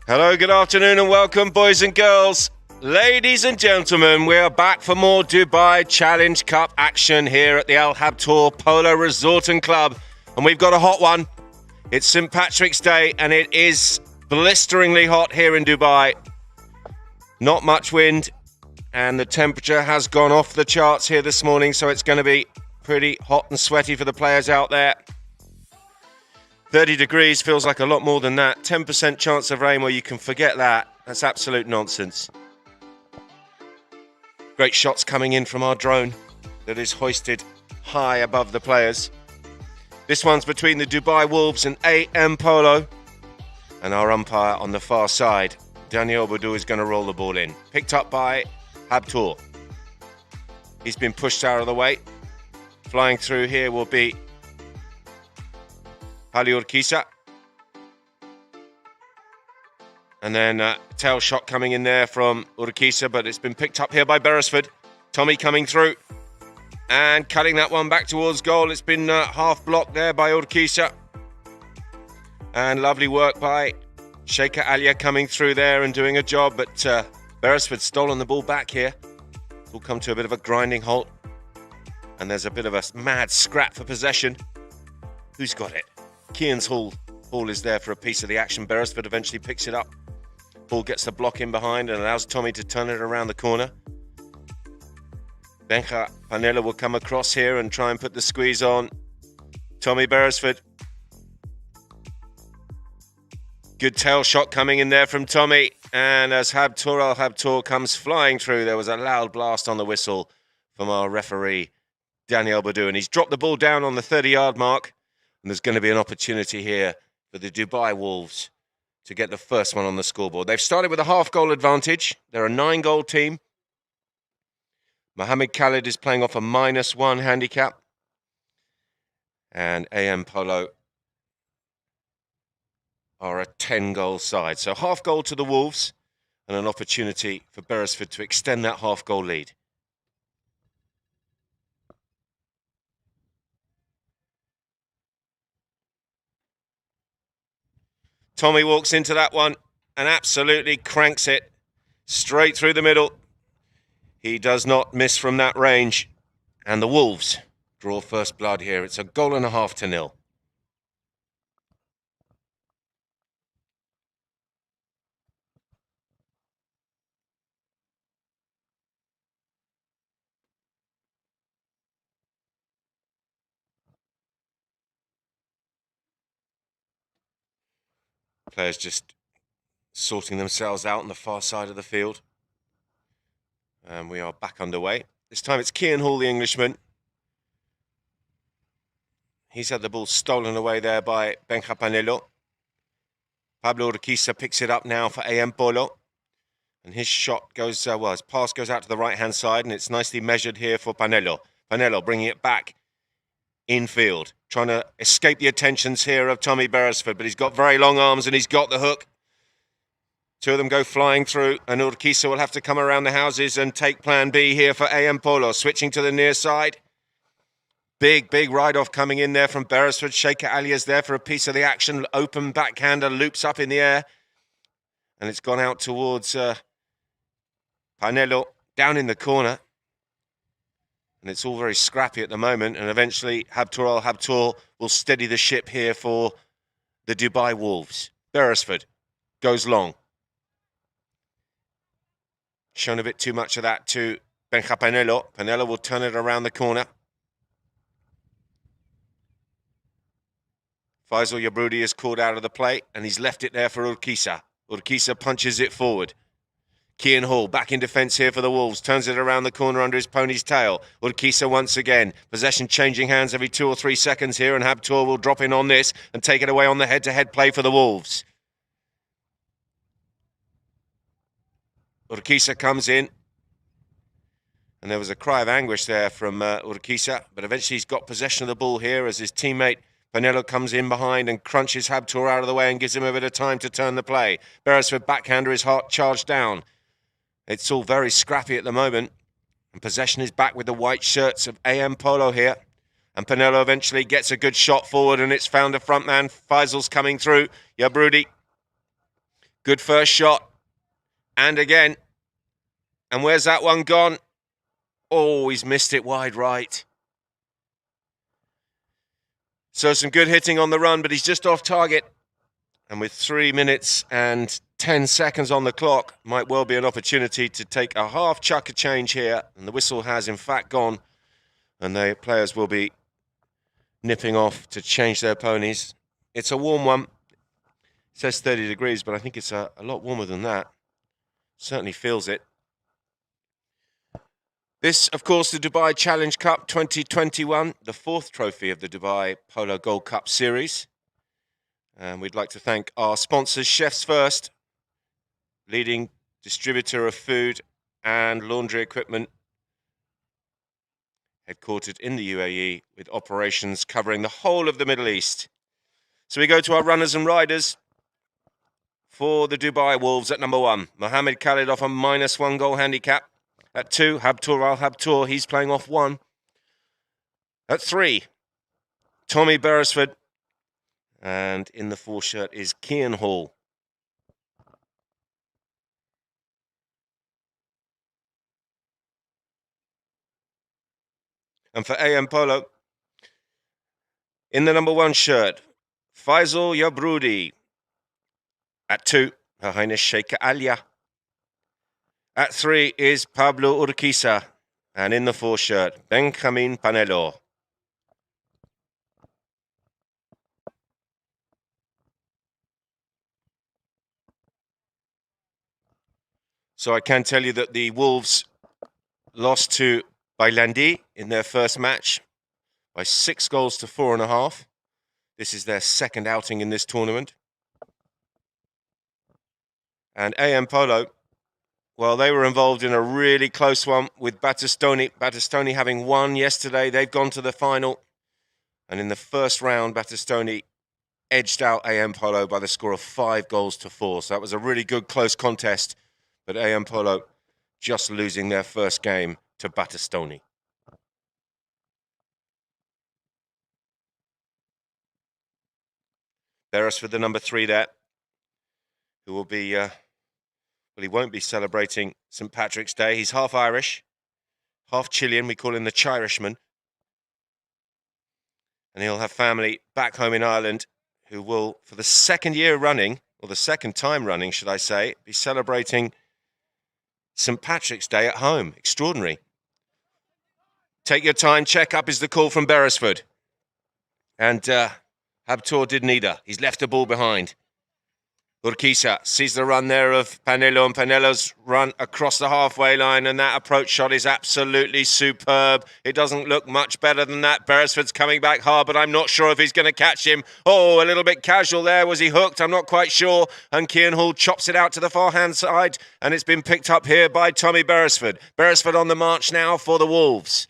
Hello, good afternoon and welcome, boys and girls. Ladies and gentlemen, we are back for more Dubai Challenge Cup action here at the Al Habtoor Polo Resort and Club. And we've got a hot one. It's St. Patrick's Day and it is blisteringly hot here in Dubai. Not much wind and the temperature has gone off the charts here this morning, so it's going to be pretty hot and sweaty for the players out there. 30 degrees feels like a lot more than that. 10% chance of rain, well, you can forget that. That's absolute nonsense. Great shots coming in from our drone that is hoisted high above the players. This one's between the Dubai Wolves and AM Polo. And our umpire on the far side, Daniel Boudou, is going to roll the ball in. Picked up by Habtoor. He's been pushed out of the way. Flying through here will be Ali Urquiza. And then a tail shot coming in there from Urquiza, but it's been picked up here by Beresford. Tommy coming through and cutting that one back towards goal. It's been half blocked there by Urquiza. And lovely work by Sheikha Alia coming through there and doing a job, but Beresford's stolen the ball back here. We'll come to a bit of a grinding halt. And there's a bit of a mad scrap for possession. Who's got it? Kearns Hall is there for a piece of the action. Beresford eventually picks it up. Ball gets the block in behind and allows Tommy to turn it around the corner. Benja Panela will come across here and try and put the squeeze on Tommy Beresford. Good tail shot coming in there from Tommy. And as Habtoor comes flying through, there was a loud blast on the whistle from our referee, Daniel Boudou. And he's dropped the ball down on the 30-yard mark. And there's going to be an opportunity here for the Dubai Wolves to get the first one on the scoreboard. They've started with a half-goal advantage. They're a 9-goal team. Mohamed Khalid is playing off a -1 handicap. And AM Polo are a 10-goal side. So half-goal to the Wolves and an opportunity for Beresford to extend that half-goal lead. Tommy walks into that one and absolutely cranks it straight through the middle. He does not miss from that range. And the Wolves draw first blood here. It's a 1.5 to 0. Players just sorting themselves out on the far side of the field. And we are back underway. This time it's Kearns Hall, the Englishman. He's had the ball stolen away there by Benja Panelo. Pablo Urquiza picks it up now for AM Polo. And his shot goes, his pass goes out to the right-hand side, and it's nicely measured here for Panelo. Panelo bringing it back infield, trying to escape the attentions here of Tommy Beresford, but he's got very long arms and he's got the hook. Two of them go flying through, and Urquiza will have to come around the houses and take plan B here for AM Polo, switching to the near side. Big ride-off coming in there from Beresford. Sheikha Alia's there for a piece of the action. Open backhander, loops up in the air. And it's gone out towards Panelo, down in the corner. And it's all very scrappy at the moment. And eventually, Habtoor will steady the ship here for the Dubai Wolves. Beresford goes long. Shown a bit too much of that to Benja Panelo. Panelo will turn it around the corner. Faisal Yabrudi is called out of the play, and he's left it there for Urquiza. Urquiza punches it forward. Kearns Hall back in defence here for the Wolves. Turns it around the corner under his pony's tail. Urquiza once again. Possession changing hands every 2 or 3 seconds here, and Habtoor will drop in on this and take it away on the head-to-head play for the Wolves. Urquiza comes in. And there was a cry of anguish there from Urquiza, but eventually he's got possession of the ball here as his teammate Panelo comes in behind and crunches Habtoor out of the way and gives him a bit of time to turn the play. Beresford backhander is hard charged down. It's all very scrappy at the moment. And possession is back with the white shirts of AM Polo here. And Panelo eventually gets a good shot forward, and it's found a front man. Faisal's coming through. Yabrudi Good first shot. And again. And where's that one gone? Oh, he's missed it wide right. So some good hitting on the run, but he's just off target. And with 3 minutes and 10 seconds on the clock, might well be an opportunity to take a half chucker change here. And the whistle has in fact gone. And the players will be nipping off to change their ponies. It's a warm one. It says 30 degrees, but I think it's a lot warmer than that. Certainly feels it. This, of course, the Dubai Challenge Cup 2021, the fourth trophy of the Dubai Polo Gold Cup Series. And we'd like to thank our sponsors, Chefs First, leading distributor of food and laundry equipment, headquartered in the UAE with operations covering the whole of the Middle East. So we go to our runners and riders for the Dubai Wolves at number 1. Mohamed Khalid off a -1 goal handicap. At 2, Habtoor Al-Habtoor, he's playing off 1. At 3, Tommy Beresford. And in the 4 shirt is Kian Hall. And for AM Polo, in the number 1 shirt, Faisal Yabrudi. At 2, Her Highness Sheikh Alia. At 3 is Pablo Urquiza. And in the 4 shirt, Benjamin Panelo. So I can tell you that the Wolves lost to Bailandi in their first match by 6 goals to 4.5. This is their second outing in this tournament. And AM Polo, well, they were involved in a really close one with Battistoni. Battistoni having won yesterday. They've gone to the final. And in the first round, Battistoni edged out AM Polo by the score of 5 goals to 4. So that was a really good close contest. But AM Polo just losing their first game to Battistoni. Beresford, the number 3 there, who will be... well, he won't be celebrating St. Patrick's Day. He's half Irish, half Chilean. We call him the Chirishman. And he'll have family back home in Ireland who will, for the second year running, or the second time running, should I say, be celebrating St. Patrick's Day at home. Extraordinary. Take your time. Check up is the call from Beresford. And Habtoor did neither. He's left the ball behind. Urquiza sees the run there of Panelo, and Panelo's run across the halfway line, and that approach shot is absolutely superb. It doesn't look much better than that. Beresford's coming back hard, but I'm not sure if he's going to catch him. Oh, a little bit casual there. Was he hooked? I'm not quite sure. And Kian Hall chops it out to the far-hand side, and it's been picked up here by Tommy Beresford. Beresford on the march now for the Wolves.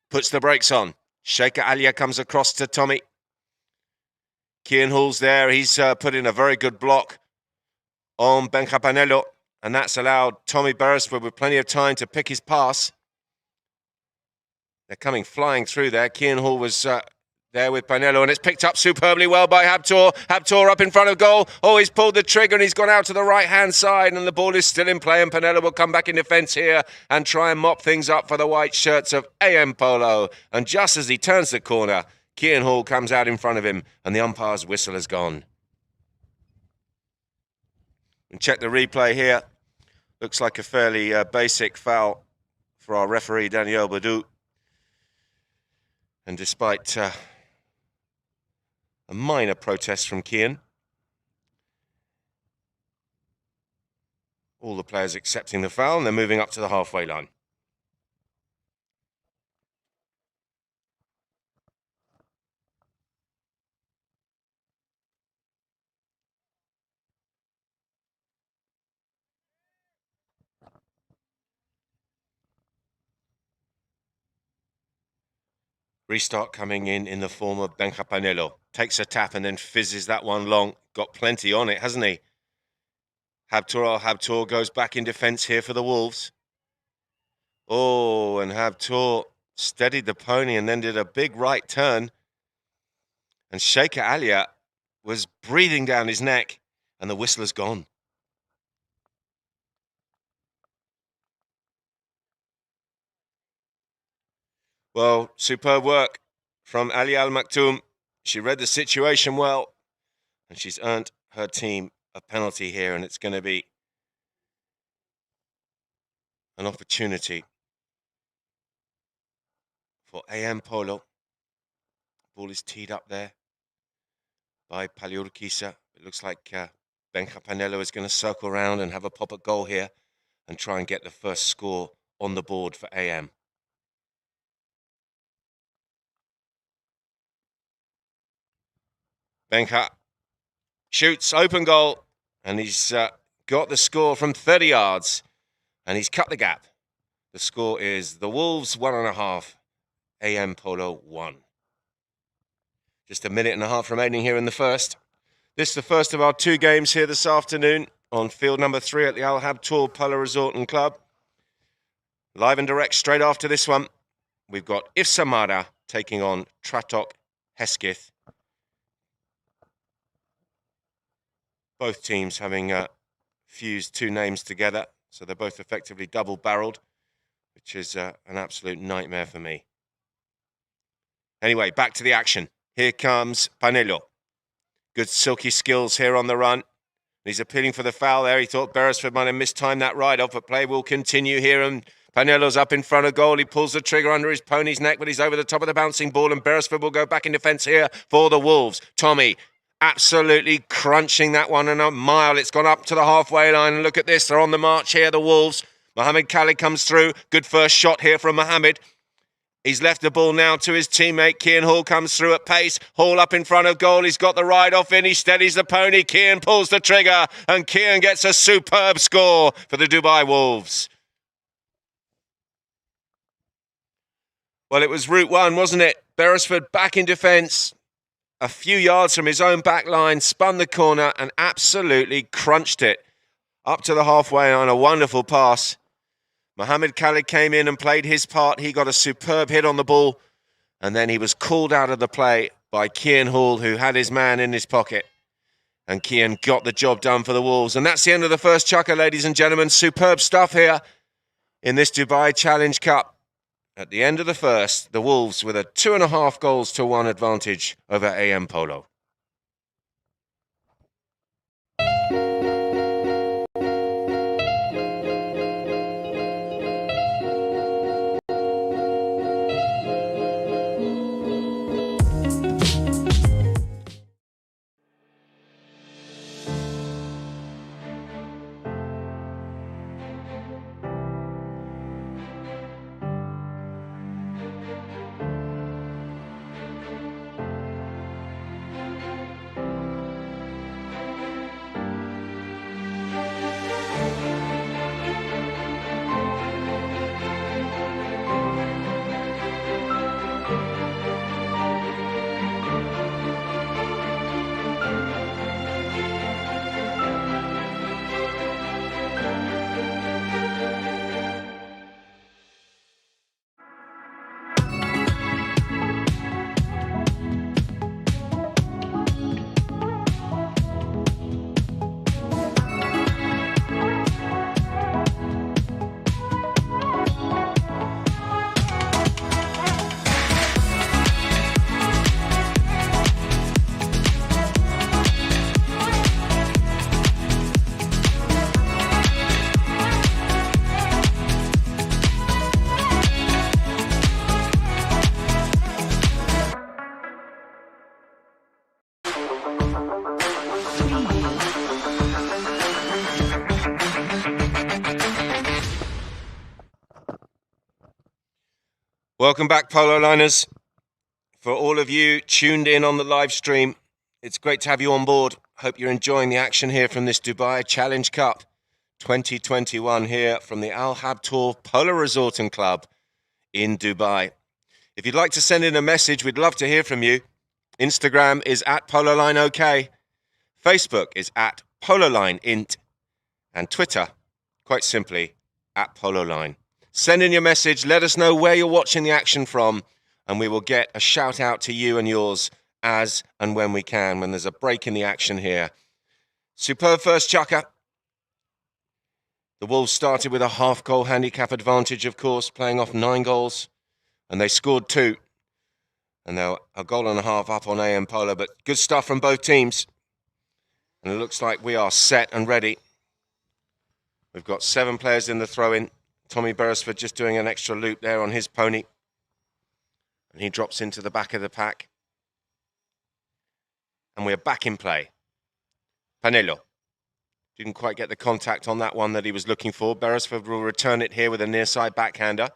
Puts the brakes on. Sheikh Alia comes across to Tommy. Kian Hall's there. He's put in a very good block on Benja Panelo, and that's allowed Tommy Beresford with plenty of time to pick his pass. They're coming flying through there. Kian Hall was there with Panelo, and it's picked up superbly well by Habtoor. Habtoor up in front of goal. Oh, he's pulled the trigger, and he's gone out to the right-hand side, and the ball is still in play, and Panelo will come back in defence here and try and mop things up for the white shirts of AM Polo. And just as he turns the corner, Kian Hall comes out in front of him, and the umpire's whistle has gone. And check the replay here. Looks like a fairly basic foul for our referee, Daniel Badou. And despite a minor protest from Kian, all the players accepting the foul, and they're moving up to the halfway line. Restart coming in the form of Benja Panelo. Takes a tap and then fizzes that one long. Got plenty on it, hasn't he? Habtoor Al-Habtoor goes back in defence here for the Wolves. Oh, and Habtoor steadied the pony and then did a big right turn. And Sheikh Alia was breathing down his neck. and the whistle has gone. Well, superb work from Ali Al Maktoum. She read the situation well, and she's earned her team a penalty here, and it's going to be an opportunity for AM Polo. Ball is teed up there by Palo Urquiza. It looks like Benja Panelo is going to circle around and have a pop at goal here and try and get the first score on the board for AM. Benja shoots, open goal, and he's got the score from 30 yards, and he's cut the gap. The score is the Wolves 1.5, AM Polo 1. Just a minute and a half remaining here in the first. This is the first of our 2 games here this afternoon on field number 3 at the Al Habtoor Polo Resort and Club. Live and direct straight after this one, we've got Ifsamara taking on Tratok Hesketh. Both teams having fused 2 names together, so they're both effectively double-barreled, which is an absolute nightmare for me. Anyway, back to the action. Here comes Panelo. Good silky skills here on the run. He's appealing for the foul there. He thought Beresford might have mistimed that ride-off, but play will continue here, and Panelo's up in front of goal. He pulls the trigger under his pony's neck, but he's over the top of the bouncing ball, and Beresford will go back in defence here for the Wolves. Tommy absolutely crunching that one in a mile. It's gone up to the halfway line, and look at this. They're on the march here, the Wolves. Mohamed Khalid comes through. Good first shot here from Mohamed. He's left the ball now to his teammate. Kian Hall comes through at pace. Hall up in front of goal. He's got the ride-off in. He steadies the pony. Kian pulls the trigger, and Kian gets a superb score for the Dubai Wolves. Well, it was route 1, wasn't it? Beresford back in defence, a few yards from his own back line, spun the corner and absolutely crunched it up to the halfway line. A wonderful pass. Mohamed Khalid came in and played his part. He got a superb hit on the ball, and then he was called out of the play by Kian Hall, who had his man in his pocket. And Kian got the job done for the Wolves. And that's the end of the first chukker, ladies and gentlemen. Superb stuff here in this Dubai Challenge Cup. At the end of the first, the Wolves with a 2.5 goals to 1 advantage over AM Polo. Welcome back, Polo Liners. For all of you tuned in on the live stream, it's great to have you on board. Hope you're enjoying the action here from this Dubai Challenge Cup 2021 here from the Al Habtoor Polo Resort and Club in Dubai. If you'd like to send in a message, we'd love to hear from you. Instagram is @PoloLineOK. Facebook is @PoloLineInt. And Twitter, quite simply, @PoloLine. Send in your message. Let us know where you're watching the action from, and we will get a shout out to you and yours as and when we can, when there's a break in the action here. Superb first chucker. The Wolves started with a half-goal handicap advantage, of course, playing off 9 goals, and they scored 2. And they're a goal and a half up on AM Polo, but good stuff from both teams. And it looks like we are set and ready. We've got 7 players in the throw-in. Tommy Beresford just doing an extra loop there on his pony. And he drops into the back of the pack. And we're back in play. Panelo. Didn't quite get the contact on that one that he was looking for. Beresford will return it here with a near-side backhander.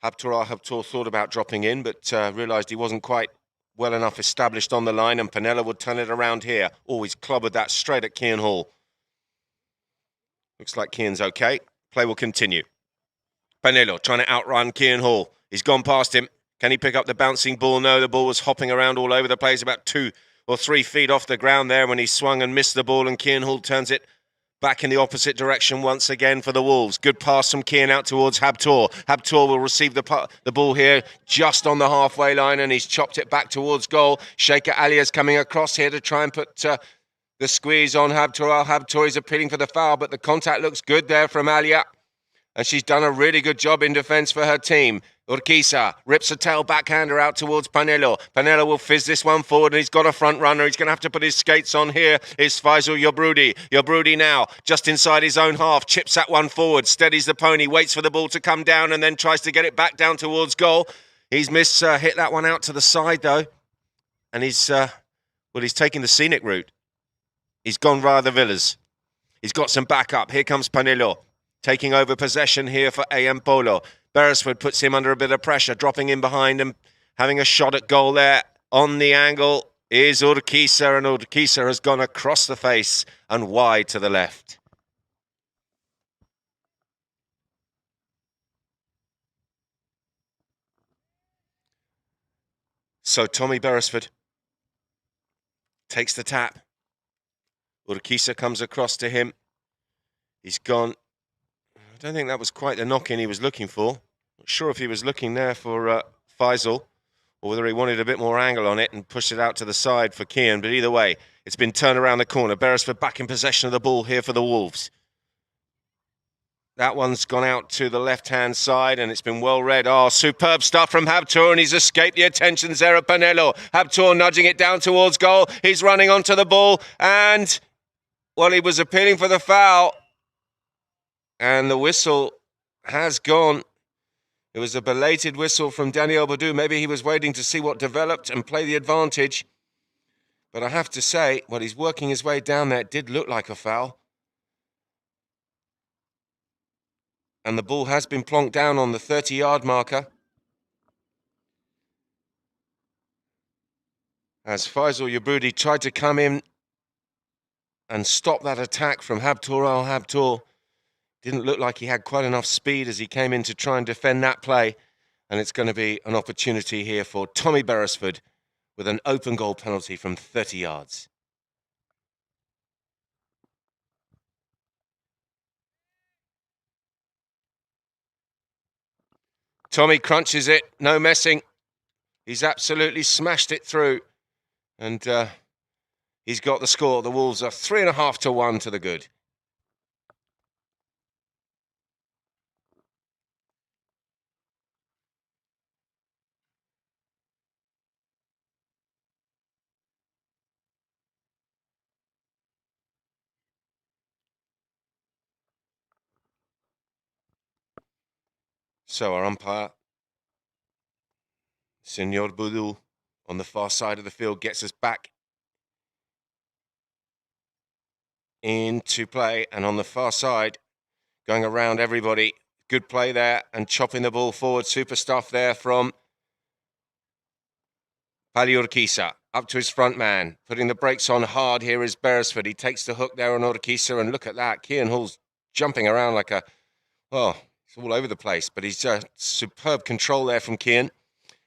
Habtoor thought about dropping in, but realised he wasn't quite well enough established on the line, and Panella would turn it around here. Always clobbered that straight at Cian Hall. Looks like Cian's okay. Play will continue. Panelo trying to outrun Cian Hall. He's gone past him. Can he pick up the bouncing ball? No, the ball was hopping around all over the place, about 2 or 3 feet off the ground there when he swung and missed the ball, and Cian Hall turns it back in the opposite direction once again for the Wolves. Good pass from Cian out towards Habtoor. Habtoor will receive the ball here just on the halfway line, and he's chopped it back towards goal. Sheikha Alia's coming across here to try and put the squeeze on Habtoor. Habtoor is appealing for the foul, but the contact looks good there from Alia. And she's done a really good job in defence for her team. Urquiza rips a tail backhander out towards Panelo. Panelo will fizz this one forward, and he's got a front runner. He's going to have to put his skates on here. Is Faisal Yobrudi. Yobrudi now, just inside his own half, chips that one forward, steadies the pony, waits for the ball to come down, and then tries to get it back down towards goal. He's hit that one out to the side, though. And he's taking the scenic route. He's gone via the Villas. He's got some backup. Here comes Panelo, taking over possession here for AM Polo. Beresford puts him under a bit of pressure, dropping in behind him, having a shot at goal there. On the angle is Urquiza, and Urquiza has gone across the face and wide to the left. So Tommy Beresford takes the tap. Urquiza comes across to him. He's gone. I don't think that was quite the knock-in he was looking for. Not sure if he was looking there for Faisal, or whether he wanted a bit more angle on it and pushed it out to the side for Cian. But either way, it's been turned around the corner. Beresford back in possession of the ball here for the Wolves. That one's gone out to the left-hand side, and it's been well read. Oh, superb stuff from Habtoor, and he's escaped the attentions there of Panelo. Habtoor nudging it down towards goal. He's running onto the ball, and, well, he was appealing for the foul. And the whistle has gone. It was a belated whistle from Daniel Badou. Maybe he was waiting to see what developed and play the advantage. But I have to say, when he's working his way down there, it did look like a foul. And the ball has been plonked down on the 30-yard marker. As Faisal Yobrudi tried to come in and stop that attack from Habtoor al-Habtoor. Didn't look like he had quite enough speed as he came in to try and defend that play. And it's going to be an opportunity here for Tommy Beresford with an open goal penalty from 30 yards. Tommy crunches it, no messing. He's absolutely smashed it through. And he's got the score. The Wolves are 3.5 to 1 to the good. So our umpire, Senor Boudou, on the far side of the field, gets us back into play. And on the far side, going around everybody, good play there and chopping the ball forward. Super stuff there from Pali Urquiza. Up to his front man, putting the brakes on hard. Here is Beresford. He takes the hook there on Urquiza, and look at that. Cian Hall's jumping around like a, oh, it's all over the place. But he's superb control there from Cian.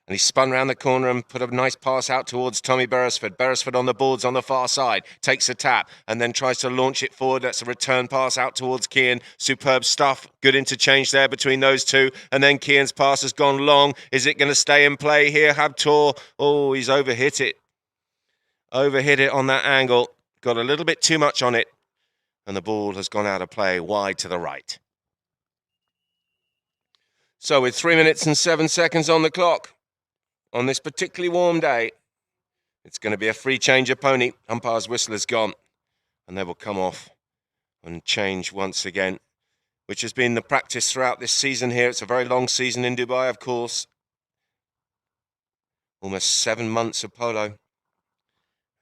And he spun round the corner and put a nice pass out towards Tommy Beresford. Beresford on the boards on the far side. Takes a tap and then tries to launch it forward. That's a return pass out towards Cian. Superb stuff. Good interchange there between those two. And then Cian's pass has gone long. Is it going to stay in play here? Habtoor. Oh, he's overhit it. Overhit it on that angle. got a little bit too much on it, and the ball has gone out of play wide to the right. So with 3 minutes and 7 seconds on the clock, on this particularly warm day, it's going to be a free change of pony. Umpire's whistle has gone, and they will come off and change once again, which has been the practice throughout this season here. It's a very long season in Dubai, of course. Almost 7 months of polo.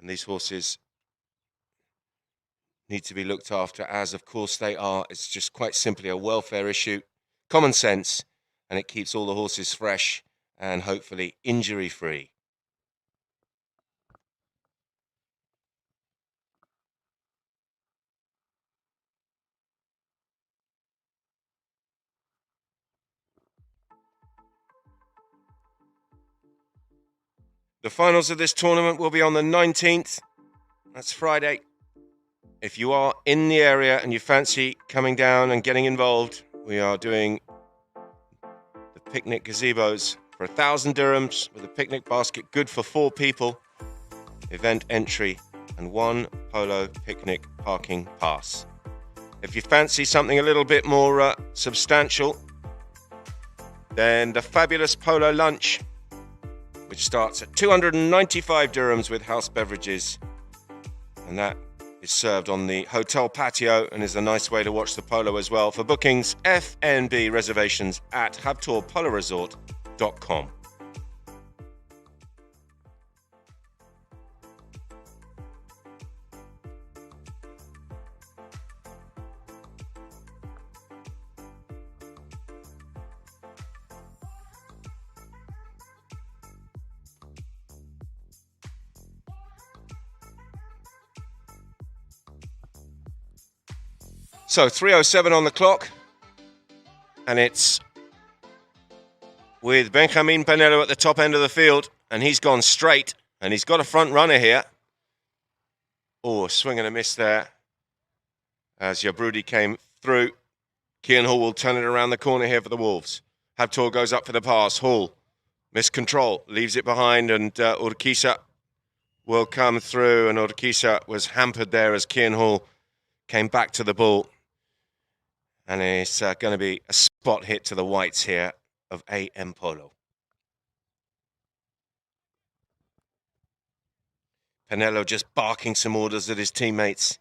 And these horses need to be looked after, as of course they are. It's just quite simply a welfare issue. Common sense, and it keeps all the horses fresh and hopefully injury-free. The finals of this tournament will be on the 19th. That's Friday. If you are in the area and you fancy coming down and getting involved, we are doing the picnic gazebos for 1,000 dirhams with a picnic basket, good for 4 people, event entry, and 1 polo picnic parking pass. If you fancy something a little bit more substantial, then the fabulous polo lunch, which starts at 295 dirhams with house beverages, and that is served on the hotel patio and is a nice way to watch the polo as well. For bookings, FNB reservations at habtourpoloresort.com. So 3:07 on the clock, and it's with Benjamin Panelo at the top end of the field, and he's gone straight, and he's got a front runner here. Oh, a swing and a miss there as Yabrudi came through. Kian Hall will turn it around the corner here for the Wolves. Habtoor goes up for the pass. Hall, miscontrol, leaves it behind, and Urquiza will come through, and Urquiza was hampered there as Kian Hall came back to the ball. And it's going to be a spot hit to the whites here of AM Polo. Panelo just barking some orders at his teammates.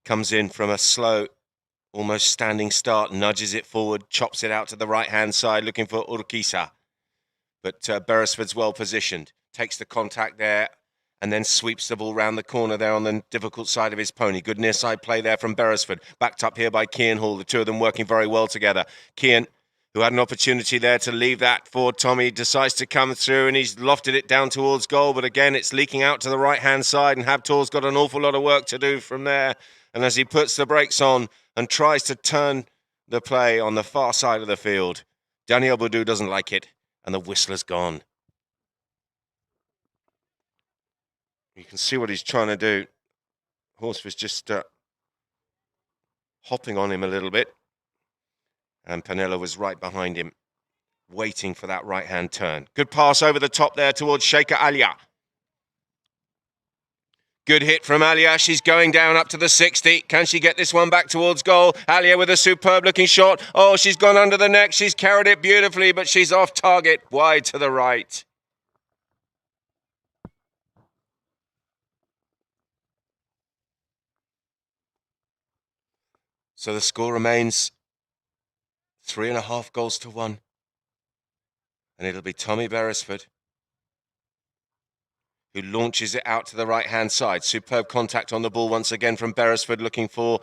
Comes in from a slow, almost standing start, nudges it forward, chops it out to the right-hand side, looking for Urquiza. But Beresford's well positioned. Takes the contact there, and then sweeps the ball round the corner there on the difficult side of his pony. Good near side play there from Beresford. Backed up here by Kian Hall. The two of them working very well together. Kian, who had an opportunity there to leave that for Tommy, decides to come through, and he's lofted it down towards goal. But again, it's leaking out to the right-hand side, and Habtoor's got an awful lot of work to do from there. And as he puts the brakes on and tries to turn the play on the far side of the field, Daniel Boudou doesn't like it, and the whistler's gone. You can see what he's trying to do. Horse was just hopping on him a little bit. And Panelo was right behind him, waiting for that right-hand turn. Good pass over the top there towards Sheikha Alia. Good hit from Alia. She's going down up to the 60. Can she get this one back towards goal? Alia with a superb-looking shot. Oh, she's gone under the neck. She's carried it beautifully, but she's off target, wide to the right. So the score remains 3.5 goals to 1. And it'll be Tommy Beresford who launches it out to the right-hand side. Superb contact on the ball once again from Beresford, looking for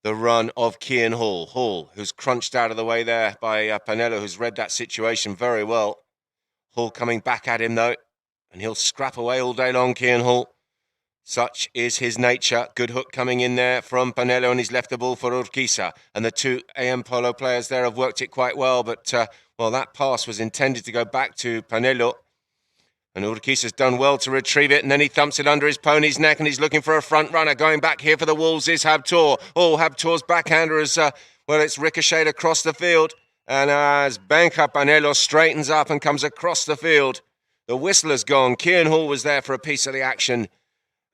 the run of Kian Hall. Hall, who's crunched out of the way there by Panelo, who's read that situation very well. Hall coming back at him, though, and he'll scrap away all day long, Kian Hall. Such is his nature. Good hook coming in there from Panelo, and he's left the ball for Urquiza. And the two AM Polo players there have worked it quite well. But, well, that pass was intended to go back to Panelo. And Urquiza's done well to retrieve it. And then he thumps it under his pony's neck, and he's looking for a front runner. Going back here for the Wolves is Habtoor. Oh, Habtoor's backhander is, well, it's ricocheted across the field. And as Benja Panelo straightens up and comes across the field, the whistler's gone. Kian Hall was there for a piece of the action.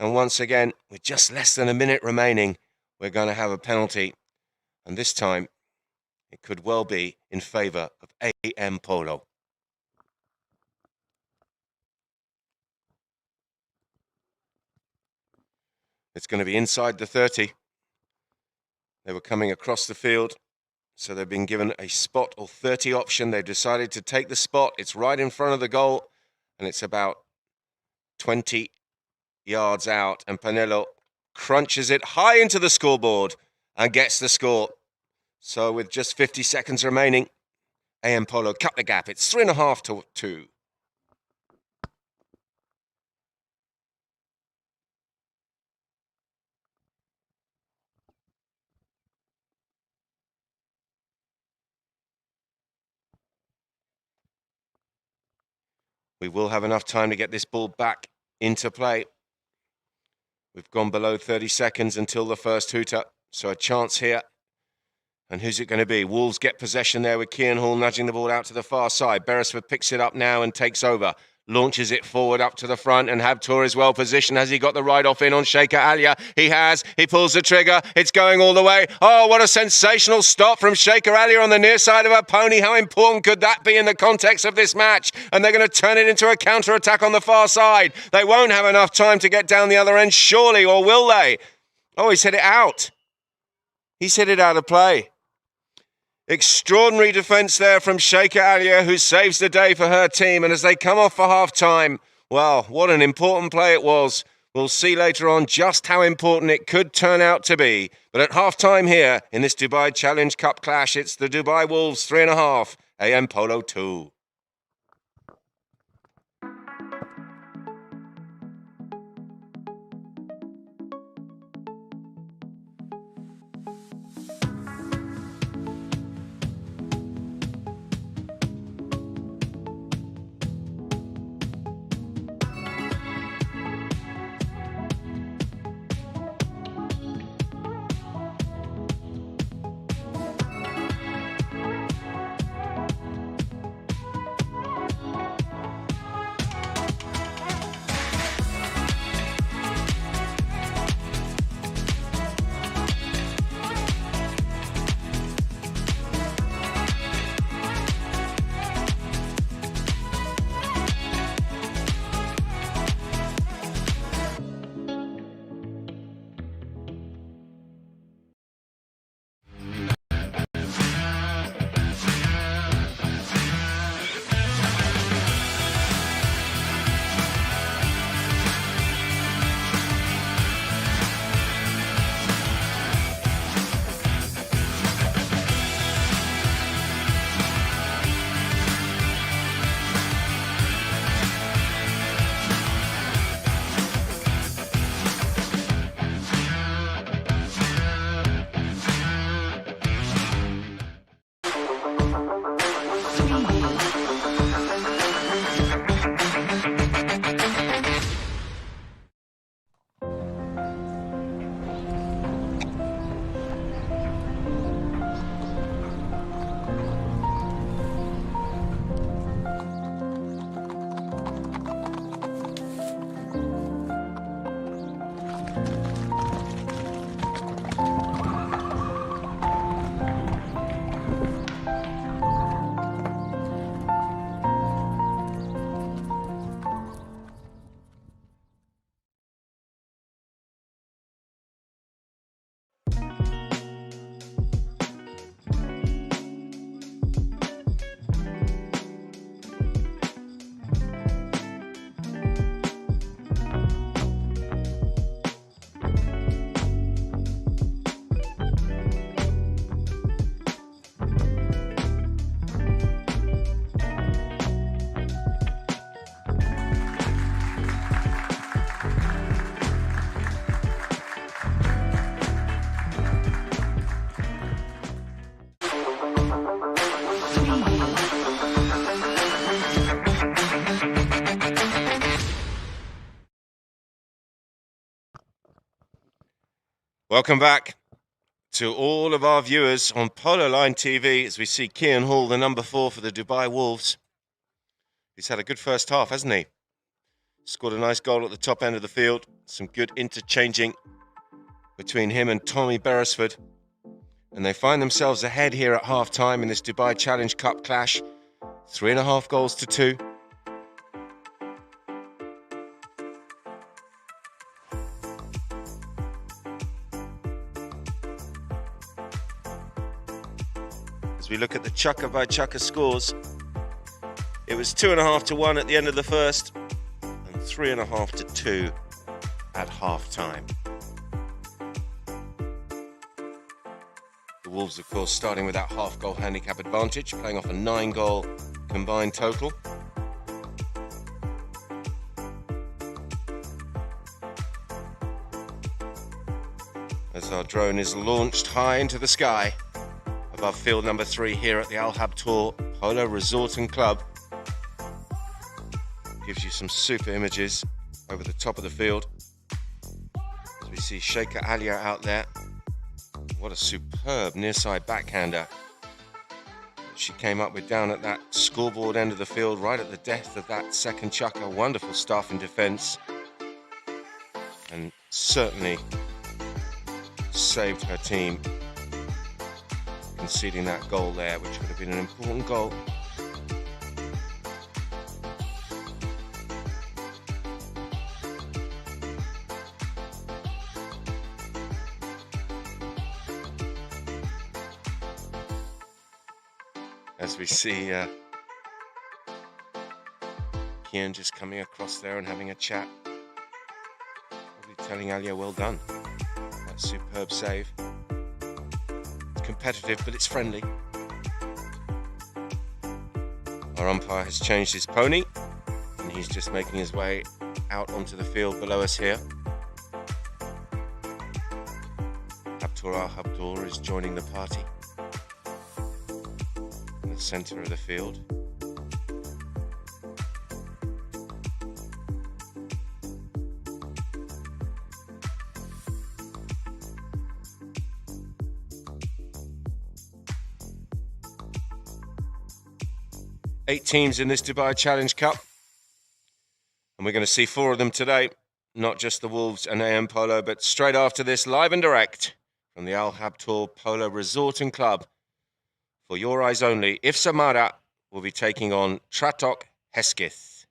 And once again, with just less than a minute remaining, we're going to have a penalty. And this time, it could well be in favour of AM Polo. It's going to be inside the 30. They were coming across the field, so they've been given a spot or 30 option. They've decided to take the spot. It's right in front of the goal, and it's about 20 yards out. And Polo crunches it high into the scoreboard and gets the score. So with just 50 seconds remaining, AM Polo cut the gap. It's 3.5 to 2. We will have enough time to get this ball back into play. We've gone below 30 seconds until the first hooter, so a chance here. And who's it going to be? Wolves get possession there with Kean Hall nudging the ball out to the far side. Beresford picks it up now and takes over. Launches it forward up to the front, and Habtoor is well positioned. Has he got the ride off in on Shaker Alia? He has. He pulls the trigger. It's going all the way. Oh, what a sensational stop from Shaker Alia on the near side of her pony. How important could that be in the context of this match? And they're going to turn it into a counter-attack on the far side. They won't have enough time to get down the other end, surely, or will they? Oh, he's hit it out. He's hit it out of play. Extraordinary defence there from Shaker Alia, who saves the day for her team. And as they come off for half-time, well, what an important play it was. We'll see later on just how important it could turn out to be. But at half-time here in this Dubai Challenge Cup clash, it's the Dubai Wolves 3.5, AM Polo 2. Welcome back to all of our viewers on Polo Line TV as we see Kean Hall, the number 4 for the Dubai Wolves. He's had a good first half, hasn't he? Scored a nice goal at the top end of the field. Some good interchanging between him and Tommy Beresford. And they find themselves ahead here at half-time in this Dubai Challenge Cup clash. 3.5 goals to 2. As we look at the Chukka by Chukka scores, it was 2.5 to 1 at the end of the first and 3.5 to 2 at half-time. The Wolves, of course, starting with that half-goal handicap advantage, playing off a 9-goal combined total. As our drone is launched high into the sky above field number 3 here at the Al Habtoor Polo Resort and Club. Gives you some super images over the top of the field. As we see Sheikha Alia out there. What a superb near-side backhander she came up with down at that scoreboard end of the field, right at the death of that second Chukka. Wonderful stuff in defence. And certainly saved her team conceding that goal there, which would have been an important goal. As we see Kian just coming across there and having a chat, probably telling Alia well done. That superb save. It's competitive, but it's friendly. Our umpire has changed his pony, and he's just making his way out onto the field below us here. Habtoor Al Habtoor is joining the party in the centre of the field. Eight teams in this Dubai Challenge Cup, and we're going to see 4 of them today. Not just the Wolves and AM Polo, but straight after this, live and direct from the Al Habtoor Polo Resort and Club. For your eyes only, If Samara will be taking on Tratok Hesketh.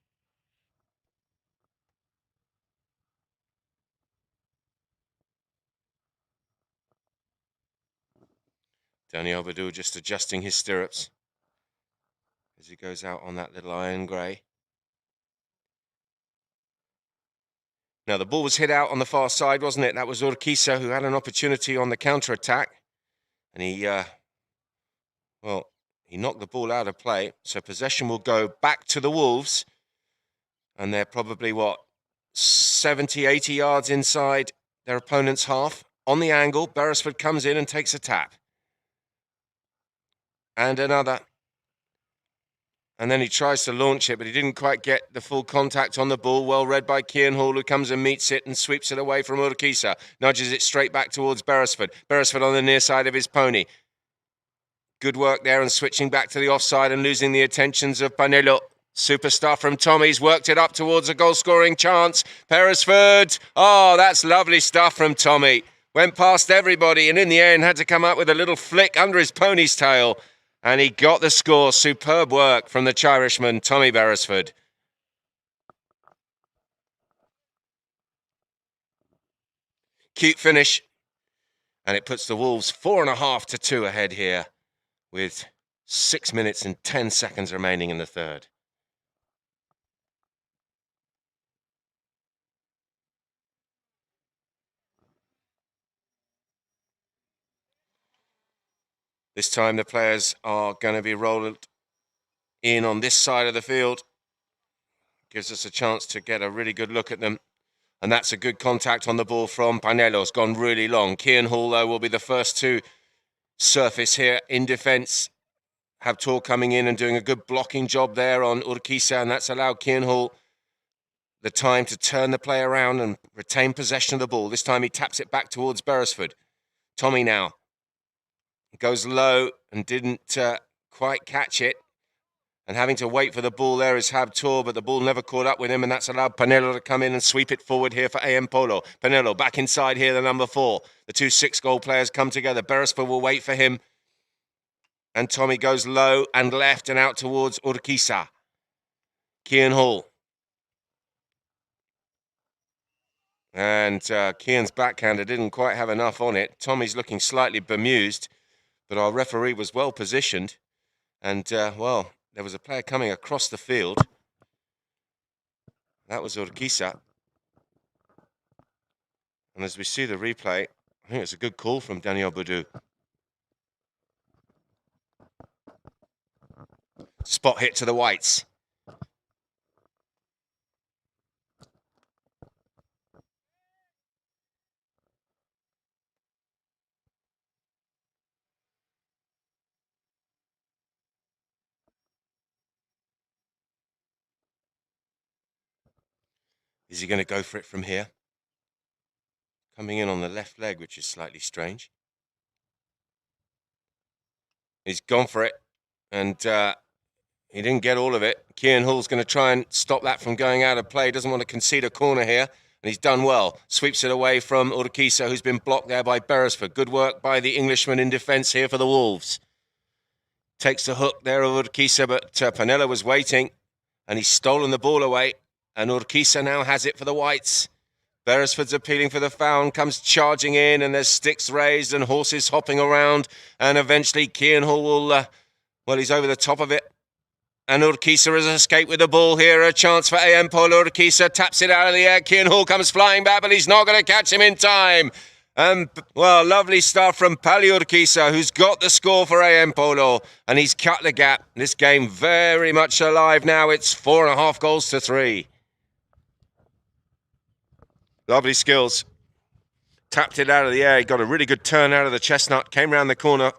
Daniel Badou just adjusting his stirrups as he goes out on that little iron grey. Now, the ball was hit out on the far side, wasn't it? That was Urquiza, who had an opportunity on the counter-attack. And he knocked the ball out of play. So possession will go back to the Wolves. And they're probably, 70, 80 yards inside their opponent's half. On the angle, Beresford comes in and takes a tap. And another. And then he tries to launch it, but he didn't quite get the full contact on the ball. Well read by Kian Hall, who comes and meets it and sweeps it away from Urquiza. Nudges it straight back towards Beresford. Beresford on the near side of his pony. Good work there and switching back to the offside and losing the attentions of Panelo. Superstar from Tommy's worked it up towards a goal-scoring chance. Beresford. Oh, that's lovely stuff from Tommy. Went past everybody and in the end had to come up with a little flick under his pony's tail. And he got the score. Superb work from the Irishman, Tommy Beresford. Cute finish. And it puts the Wolves 4.5 to 2 ahead here with 6 minutes and 10 seconds remaining in the third. This time the players are going to be rolled in on this side of the field. Gives us a chance to get a really good look at them. And that's a good contact on the ball from Panelo. It's gone really long. Kian Hall, though, will be the first to surface here in defence. Habtoor coming in and doing a good blocking job there on Urquiza, and that's allowed Kian Hall the time to turn the play around and retain possession of the ball. This time he taps it back towards Beresford. Tommy now goes low and didn't quite catch it. And having to wait for the ball there is Habtour, but the ball never caught up with him, and that's allowed Panelo to come in and sweep it forward here for AM Polo. Panelo back inside here, the number 4. The 2 6-goal players come together. Beresford will wait for him. And Tommy goes low and left and out towards Urquiza. Cian Hall. And Cian's backhander didn't quite have enough on it. Tommy's looking slightly bemused, but our referee was well positioned. And, well, there was a player coming across the field. That was Urquiza. And as we see the replay, I think it's a good call from Daniel Boudou. Spot hit to the whites. Is he going to go for it from here? Coming in on the left leg, which is slightly strange. He's gone for it, and he didn't get all of it. Cian Hall's going to try and stop that from going out of play. Doesn't want to concede a corner here, and he's done well. Sweeps it away from Urquiza, who's been blocked there by Beresford. Good work by the Englishman in defence here for the Wolves. Takes the hook there of Urquiza, but Panelo was waiting, and he's stolen the ball away. And Urquiza now has it for the whites. Beresford's appealing for the foul and comes charging in, and there's sticks raised and horses hopping around. And eventually Cian Hall will, well, he's over the top of it. And Urquiza has escaped with the ball here. A chance for AM Polo. Urquiza taps it out of the air. Cian Hall comes flying back, but he's not going to catch him in time. Well, lovely stuff from Pali Urquiza, who's got the score for AM Polo, and he's cut the gap. This game very much alive now. It's 4.5 goals to 3. Lovely skills. Tapped it out of the air. He got a really good turn out of the chestnut. Came round the corner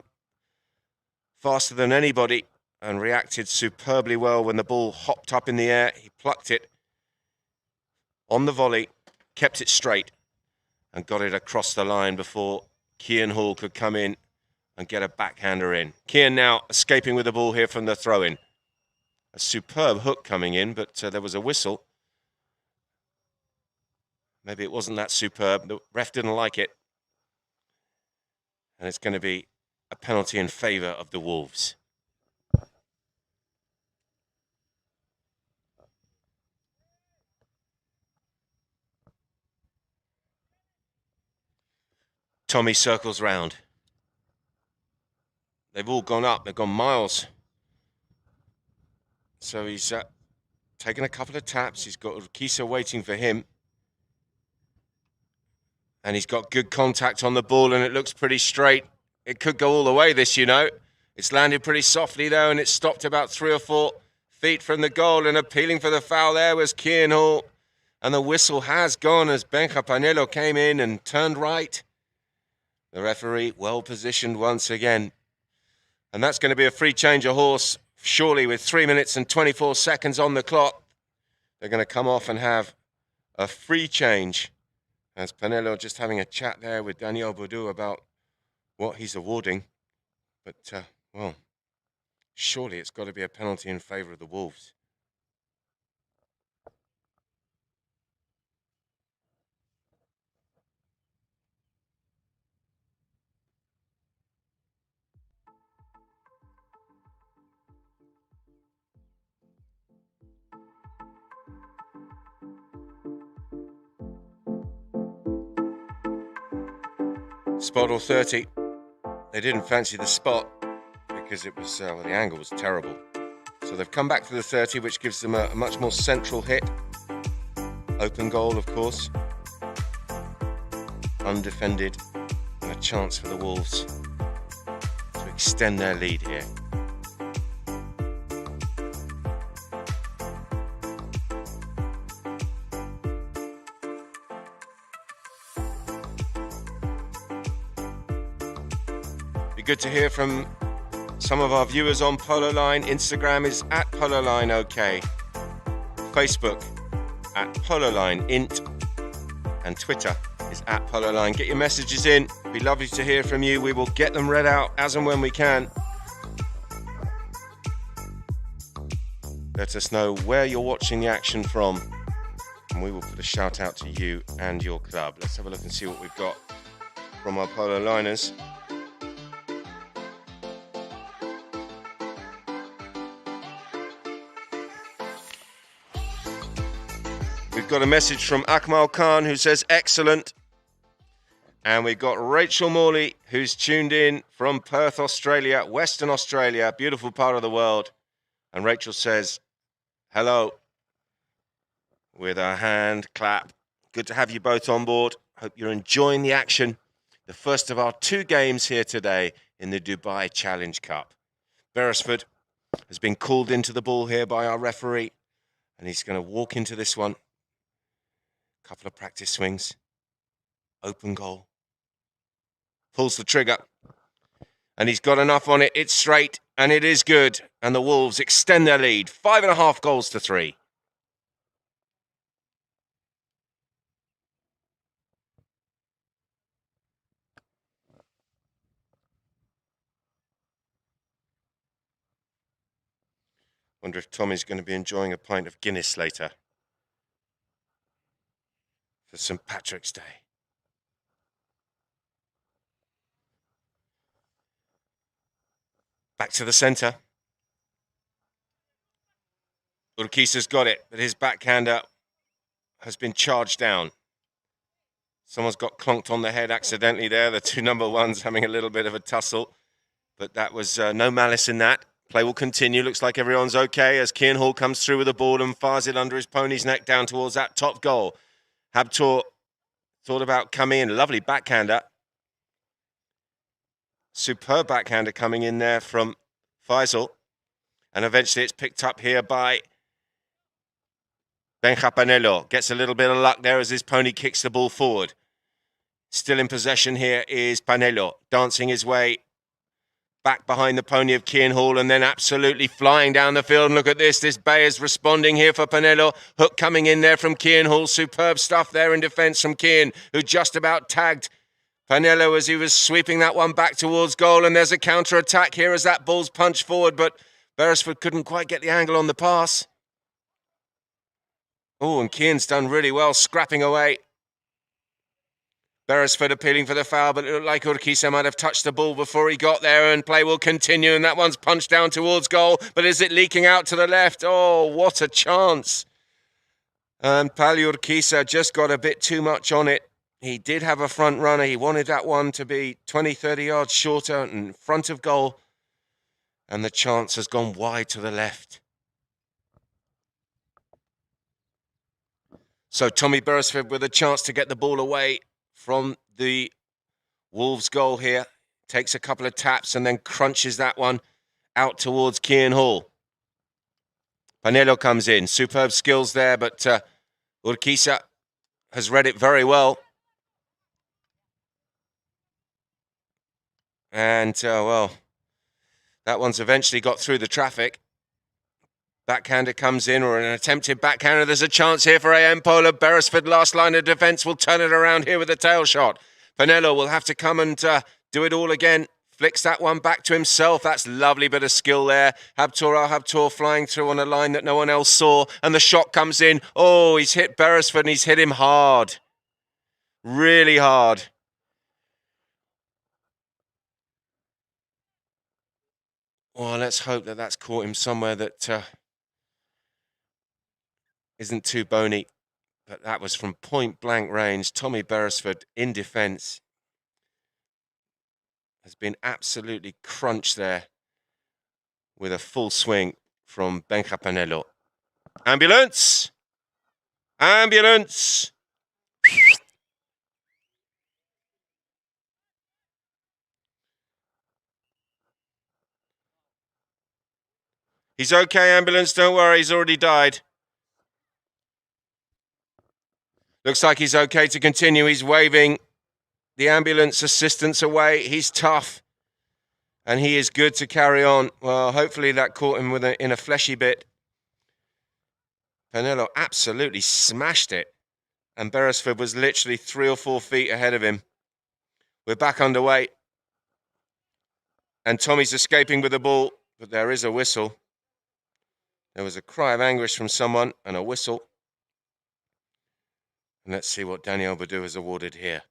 faster than anybody and reacted superbly well when the ball hopped up in the air. He plucked it on the volley, kept it straight, and got it across the line before Cian Hall could come in and get a backhander in. Cian now escaping with the ball here from the throw-in. A superb hook coming in, but there was a whistle. Maybe it wasn't that superb. The ref didn't like it. And it's going to be a penalty in favour of the Wolves. Tommy circles round. They've all gone up. They've gone miles. So he's taken a couple of taps. He's got Urquiza waiting for him. And he's got good contact on the ball, and it looks pretty straight. It could go all the way, this, you know. It's landed pretty softly, though, and it stopped about 3 or 4 feet from the goal. And appealing for the foul there was Cian Hall. And the whistle has gone as Benja Panelo came in and turned right. The referee well-positioned once again. And that's going to be a free change of horse, surely, with 3 minutes and 24 seconds on the clock. They're going to come off and have a free change. As Panelo just having a chat there with Daniel Boudou about what he's awarding. But, well, surely it's got to be a penalty in favour of the Wolves. Spot or 30. They didn't fancy the spot because it was, well, the angle was terrible. So they've come back to the 30, which gives them a much more central hit. Open goal, of course. Undefended, and a chance for the Wolves to extend their lead here. Good to hear from some of our viewers on Polo Line. Instagram is @PoloLineOK, Facebook @PoloLineInt, and Twitter is @PoloLine. Get your messages in. It'd be lovely to hear from you. We will get them read out as and when we can. Let us know where you're watching the action from, and we will put a shout out to you and your club. Let's have a look and see what we've got from our Polo liners. We've got a message from Akmal Khan who says excellent. And we've got Rachel Morley who's tuned in from Perth, Australia, Western Australia, beautiful part of the world. And Rachel says hello with a hand clap. Good to have you both on board. Hope you're enjoying the action. The first of our 2 games here today in the Dubai Challenge Cup. Beresford has been called into the ball here by our referee, and he's going to walk into this one. Couple of practice swings. Open goal. Pulls the trigger. And he's got enough on it. It's straight, and it is good. And the Wolves extend their lead. 5.5 goals to 3. Wonder if Tommy's going to be enjoying a pint of Guinness later for St. Patrick's Day. Back to the centre. Urquiza's got it, but his backhander has been charged down. Someone's got clonked on the head accidentally there. The 2 number ones having a little bit of a tussle. But that was no malice in that. Play will continue. Looks like everyone's okay as Kian Hall comes through with the ball and fires it under his pony's neck down towards that top goal. Habtoor thought about coming in. Lovely backhander. Superb backhander coming in there from Faisal. And eventually it's picked up here by Benja Panelo. Gets a little bit of luck there as his pony kicks the ball forward. Still in possession here is Panelo, dancing his way back behind the pony of Kian Hall and then absolutely flying down the field. And look at this. This Bay is responding here for Panelo. Hook coming in there from Kian Hall. Superb stuff there in defence from Kian, who just about tagged Panelo as he was sweeping that one back towards goal. And there's a counter-attack here as that ball's punched forward, but Beresford couldn't quite get the angle on the pass. Oh, and Kian's done really well, scrapping away. Beresford appealing for the foul, but it looked like Urquiza might have touched the ball before he got there, and play will continue, and that one's punched down towards goal, but is it leaking out to the left? Oh, what a chance. And Pali Urquiza just got a bit too much on it. He did have a front runner. He wanted that one to be 20, 30 yards shorter in front of goal, and the chance has gone wide to the left. So Tommy Beresford with a chance to get the ball away from the Wolves goal here. Takes a couple of taps and then crunches that one out towards Kian Hall. Panelo comes in. Superb skills there, but Urquiza has read it very well. And, well, that one's eventually got through the traffic. Backhander comes in, or an attempted backhander. There's a chance here for AM Polo. Beresford, last line of defence, will turn it around here with a tail shot. Panelo will have to come and do it all again. Flicks that one back to himself. That's lovely bit of skill there. Habtoor flying through on a line that no one else saw. And the shot comes in. Oh, he's hit Beresford and he's hit him hard. Really hard. Well, let's hope that that's caught him somewhere that isn't too bony, but that was from point blank range. Tommy Beresford in defence has been absolutely crunched there with a full swing from Benja Panelo. Ambulance! Ambulance! He's okay, ambulance, don't worry, he's already died. Looks like he's okay to continue. He's waving the ambulance assistants away. He's tough. And he is good to carry on. Well, hopefully that caught him in a fleshy bit. Panelo absolutely smashed it. And Beresford was literally 3 or 4 feet ahead of him. We're back underway. And Tommy's escaping with the ball. But there is a whistle. There was a cry of anguish from someone and a whistle. And let's see what Daniel Badu is awarded here.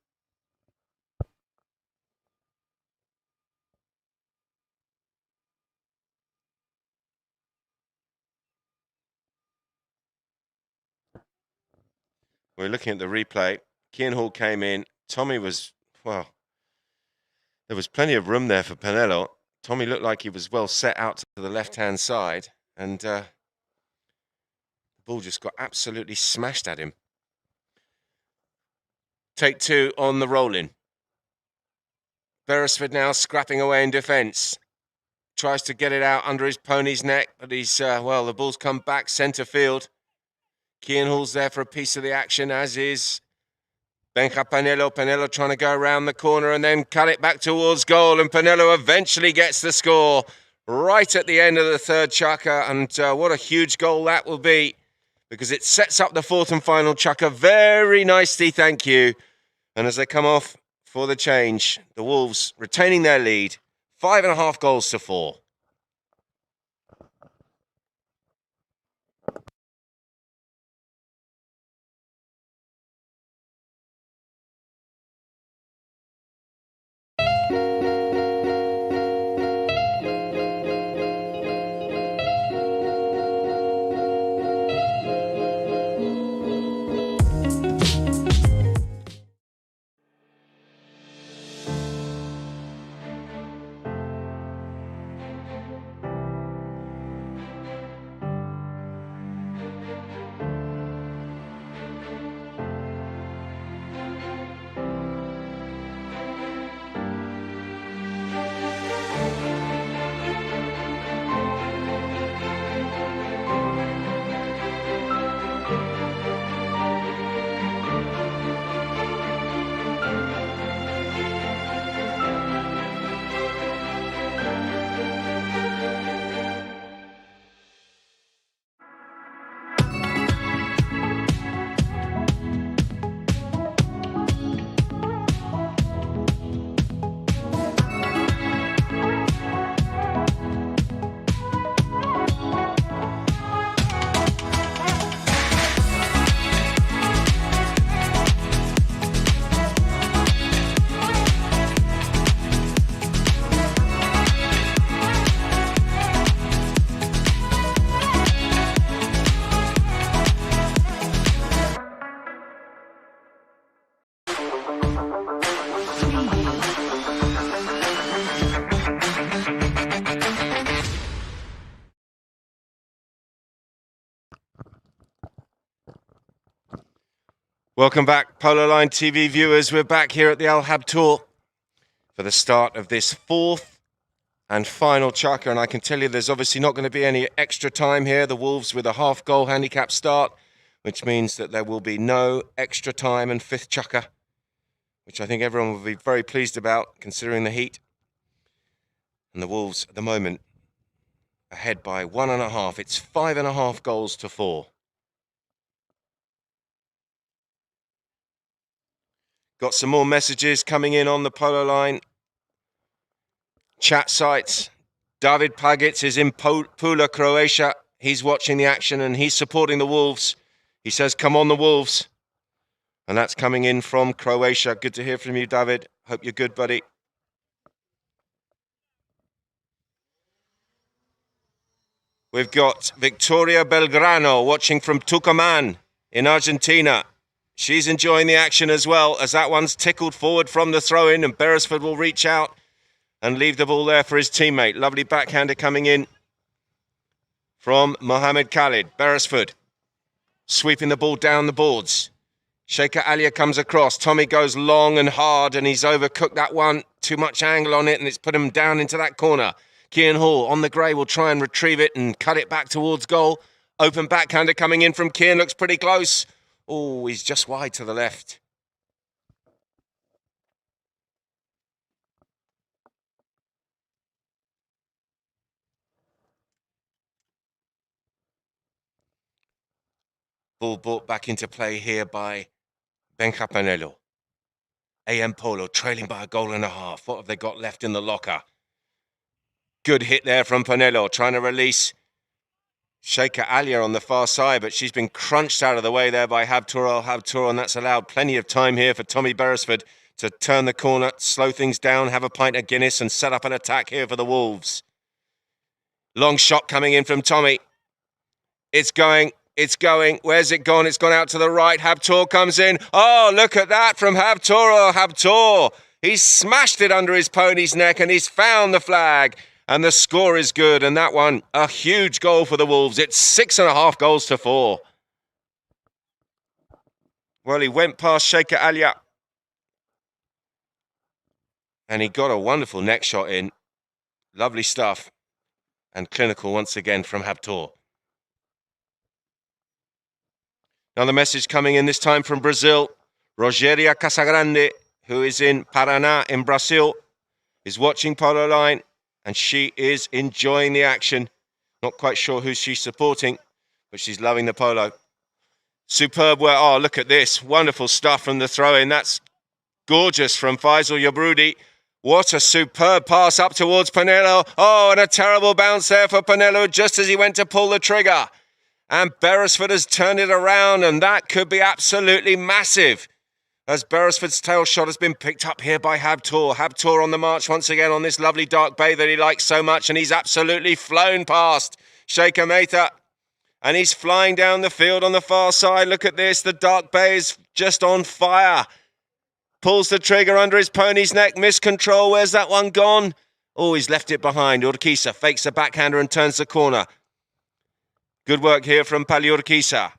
We're looking at the replay. Kian Hall came in. Tommy was, well, there was plenty of room there for Polo. Tommy looked like he was well set out to the left-hand side, and the ball just got absolutely smashed at him. Take two on the rolling. Beresford now scrapping away in defence. Tries to get it out under his pony's neck, but he's, the ball's come back centre field. Kian Hall's there for a piece of the action, as is Benja Panelo. Panelo trying to go around the corner and then cut it back towards goal. And Panelo eventually gets the score right at the end of the third chukker. And what a huge goal that will be, because it sets up the fourth and final chukker very nicely, thank you. And as they come off for the change, the Wolves retaining their lead, 5.5 goals to 4. Welcome back, Polo Line TV viewers. We're back here at the Al Hab Tour for the start of this fourth and final chukker. And I can tell you there's obviously not going to be any extra time here. The Wolves with a half-goal handicap start, which means that there will be no extra time and fifth chukker, which I think everyone will be very pleased about considering the heat. And the Wolves at the moment ahead by 1.5. It's 5.5 goals to 4. Got some more messages coming in on the Polo Line chat sites. David Pagic is in Pula, Croatia. He's watching the action and he's supporting the Wolves. He says, come on the Wolves. And that's coming in from Croatia. Good to hear from you, David. Hope you're good, buddy. We've got Victoria Belgrano watching from Tucumán in Argentina. She's enjoying the action as well, as that one's tickled forward from the throw-in, and Beresford will reach out and leave the ball there for his teammate. Lovely backhander coming in from Mohamed Khalid. Beresford sweeping the ball down the boards. Sheikha Alia comes across. Tommy goes long and hard, and he's overcooked that one. Too much angle on it, and it's put him down into that corner. Kian Hall on the grey will try and retrieve it and cut it back towards goal. Open backhander coming in from Kian, looks pretty close. Oh, he's just wide to the left. Ball brought back into play here by Benja Panelo. AM Polo trailing by 1.5 goals. What have they got left in the locker? Good hit there from Panelo, trying to release Sheikha Alia on the far side, but she's been crunched out of the way there by Habtoor, and that's allowed plenty of time here for Tommy Beresford to turn the corner, slow things down, have a pint of Guinness, and set up an attack here for the Wolves. Long shot coming in from Tommy. It's going. Where's it gone? It's gone out to the right. Habtoor comes in. Oh, look at that from Habtoor. He's smashed it under his pony's neck and he's found the flag. And the score is good. And that one, a huge goal for the Wolves. It's 6.5 goals to 4. Well, he went past Sheikha Alia. And he got a wonderful neck shot in. Lovely stuff. And clinical once again from Habtoor. Now the message coming in this time from Brazil. Rogéria Casagrande, who is in Paraná in Brazil, is watching Polo Line, and she is enjoying the action. Not quite sure who she's supporting, but she's loving the polo. Superb work. Oh, look at this. Wonderful stuff from the throw-in. That's gorgeous from Faisal Yabrudi. What a superb pass up towards Panelo. Oh, and a terrible bounce there for Panelo just as he went to pull the trigger. And Beresford has turned it around, and that could be absolutely massive. As Beresford's tail shot has been picked up here by Habtoor. Habtoor on the march once again on this lovely dark bay that he likes so much, and he's absolutely flown past Sheikha Mehta. And he's flying down the field on the far side. Look at this, the dark bay is just on fire. Pulls the trigger under his pony's neck, miscontrol, where's that one gone? Oh, he's left it behind. Urquiza fakes the backhander and turns the corner. Good work here from Pali Urquiza.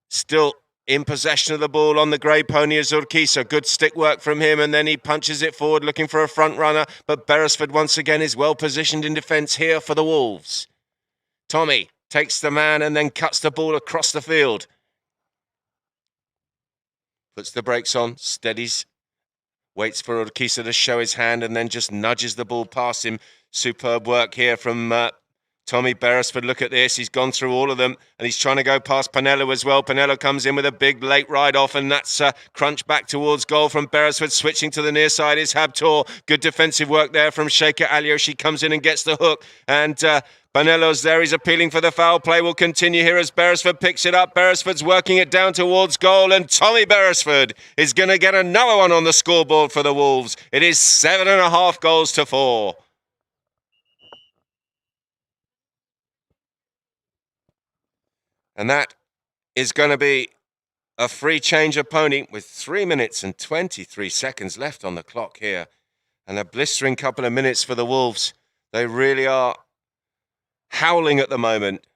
Still in possession of the ball on the grey pony is Urquiza. Good stick work from him, and then he punches it forward looking for a front runner. But Beresford once again is well positioned in defence here for the Wolves. Tommy takes the man and then cuts the ball across the field. Puts the brakes on, steadies, waits for Urquiza to show his hand and then just nudges the ball past him. Superb work here from Tommy Beresford. Look at this. He's gone through all of them and he's trying to go past Panelo as well. Panelo comes in with a big late ride off, and that's crunch back towards goal from Beresford. Switching to the near side is Habtoor. Good defensive work there from Sheikha Alia. She comes in and gets the hook, and Panelo's there. He's appealing for the foul play. Will continue here as Beresford picks it up. Beresford's working it down towards goal, and Tommy Beresford is going to get another one on the scoreboard for the Wolves. It is 7.5 goals to 4. And that is going to be a free change of pony with 3 minutes and 23 seconds left on the clock here. And a blistering couple of minutes for the Wolves. They really are howling at the moment.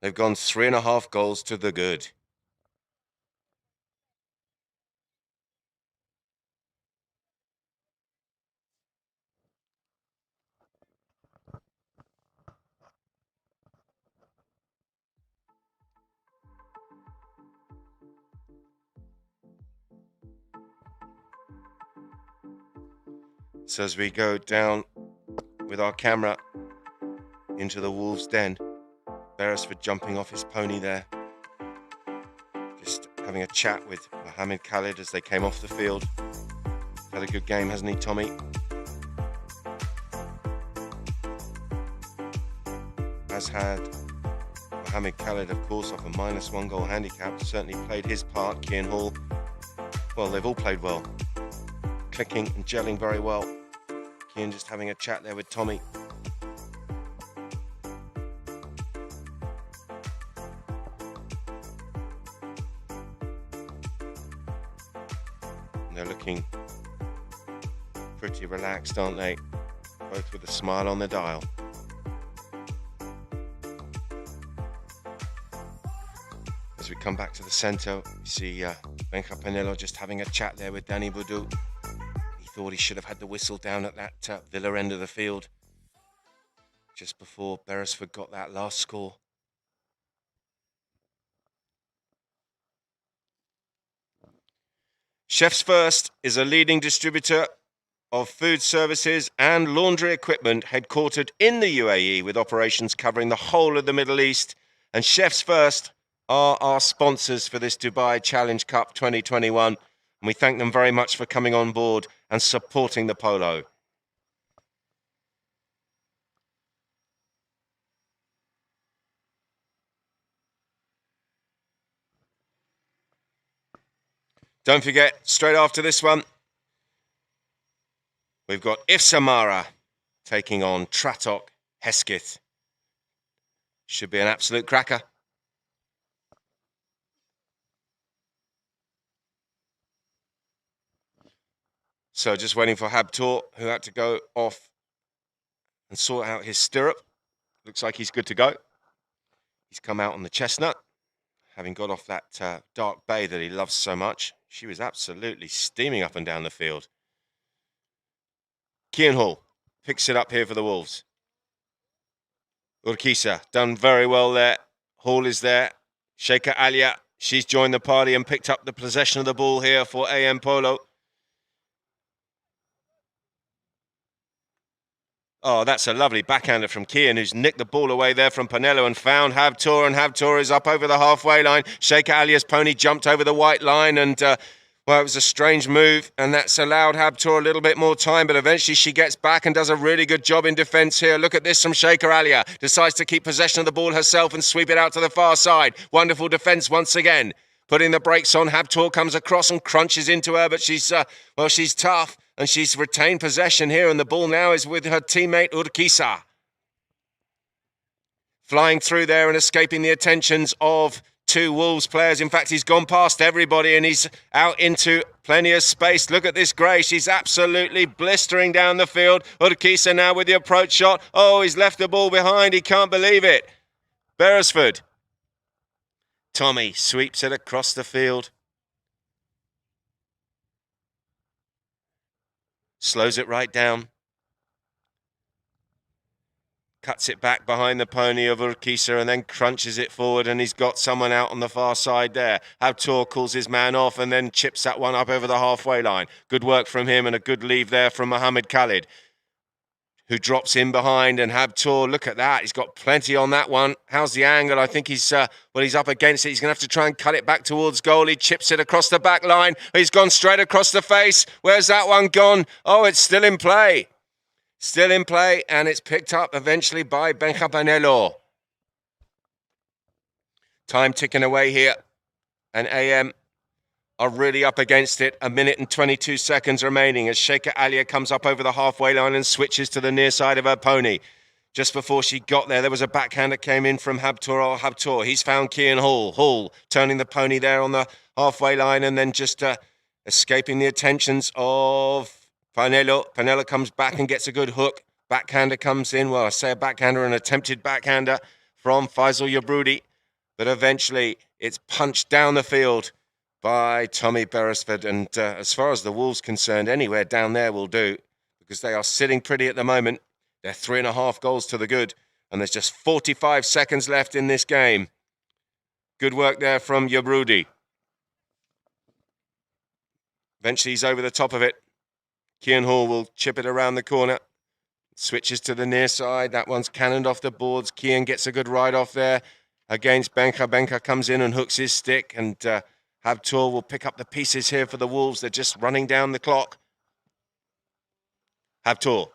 They've gone 3.5 goals to the good. So as we go down with our camera into the Wolves' den, Beresford jumping off his pony there. Just having a chat with Mohamed Khalid as they came off the field. Had a good game, hasn't he, Tommy? Has had Mohamed Khalid, of course, off a -1 goal handicap. Certainly played his part. Kian Hall. Well, they've all played well. Clicking and gelling very well. Kian just having a chat there with Tommy. And they're looking pretty relaxed, aren't they? Both with a smile on the dial. As we come back to the centre, we see Benja Panelo just having a chat there with Danny Boudou. He thought he should have had the whistle down at that Villa end of the field just before Beresford got that last score. Chefs First is a leading distributor of food services and laundry equipment headquartered in the UAE with operations covering the whole of the Middle East. And Chefs First are our sponsors for this Dubai Challenge Cup 2021. And we thank them very much for coming on board and supporting the polo. Don't forget, straight after this one, we've got Ifsamara taking on Tratok Hesketh. Should be an absolute cracker. So just waiting for Habtor, who had to go off and sort out his stirrup. Looks like he's good to go. He's come out on the chestnut, having got off that dark bay that he loves so much. She was absolutely steaming up and down the field. Kian Hall picks it up here for the Wolves. Urquiza done very well there. Hall is there. Sheikha Alia, she's joined the party and picked up the possession of the ball here for AM Polo. Oh, that's a lovely backhander from Kian, who's nicked the ball away there from Panello and found Habtor, and Habtor is up over the halfway line. Sheikha Alia's pony jumped over the white line, and well, it was a strange move, and that's allowed Habtor a little bit more time, but eventually she gets back and does a really good job in defence here. Look at this from Sheikha Alia. Decides to keep possession of the ball herself and sweep it out to the far side. Wonderful defence once again. Putting the brakes on, Habtor comes across and crunches into her, but she's tough, and she's retained possession here, and the ball now is with her teammate Urquiza. Flying through there and escaping the attentions of two Wolves players. In fact, he's gone past everybody and he's out into plenty of space. Look at this Gray. She's absolutely blistering down the field. Urquiza now with the approach shot. Oh, he's left the ball behind. He can't believe it. Beresford. Tommy sweeps it across the field. Slows it right down. Cuts it back behind the pony of Urquiza and then crunches it forward, and he's got someone out on the far side there. Habtor calls his man off and then chips that one up over the halfway line. Good work from him and a good leave there from Mohammed Khalid, who drops in behind, and Habtor, look at that. He's got plenty on that one. How's the angle? I think he's up against it. He's going to have to try and cut it back towards goal. He chips it across the back line. He's gone straight across the face. Where's that one gone? Oh, it's still in play. Still in play, and it's picked up eventually by Benja Panello. Time ticking away here, and AM are really up against it. 1 minute and 22 seconds remaining as Sheikha Alia comes up over the halfway line and switches to the near side of her pony. Just before she got there was a backhand that came in from Habtor. He's found Kian Hall. Hall turning the pony there on the halfway line and then just escaping the attentions of Panello. Panello comes back and gets a good hook. Backhander comes in. Well, I say a backhander, an attempted backhander from Faisal Yabrudi. But eventually it's punched down the field by Tommy Beresford. And as far as the Wolves concerned, anywhere down there will do, because they are sitting pretty at the moment. They're 3.5 goals to the good, and there's just 45 seconds left in this game. Good work there from Yabrudi. Eventually he's over the top of it. Kian Hall will chip it around the corner. Switches to the near side. That one's cannoned off the boards. Kian gets a good ride off there against Benja. Benja comes in and hooks his stick, and Habtor will pick up the pieces here for the Wolves. They're just running down the clock. Habtor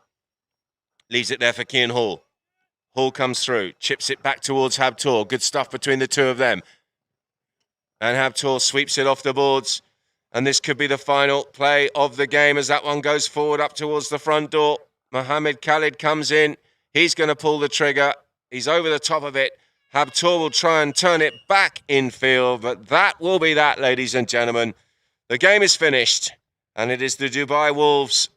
leaves it there for Kian Hall. Hall comes through, chips it back towards Habtor. Good stuff between the two of them. And Habtor sweeps it off the boards. And this could be the final play of the game as that one goes forward up towards the front door. Mohammed Khalid comes in. He's going to pull the trigger. He's over the top of it. Habtor will try and turn it back infield, but that will be that, ladies and gentlemen. The game is finished, and it is the Dubai Wolves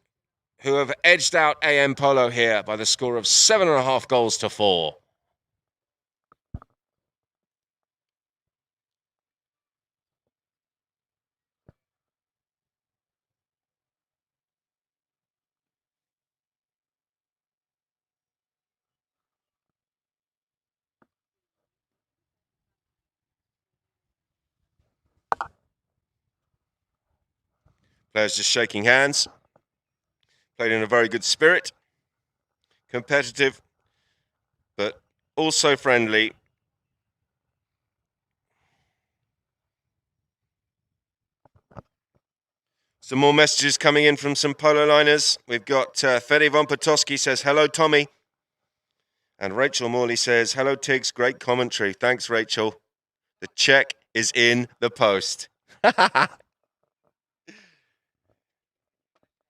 who have edged out AM Polo here by the score of 7.5 goals to 4. Players just shaking hands. Played in a very good spirit. Competitive, but also friendly. Some more messages coming in from some Polo liners. We've got Fede von Potosky says, hello, Tommy. And Rachel Morley says, hello, Tiggs, great commentary. Thanks, Rachel. The check is in the post.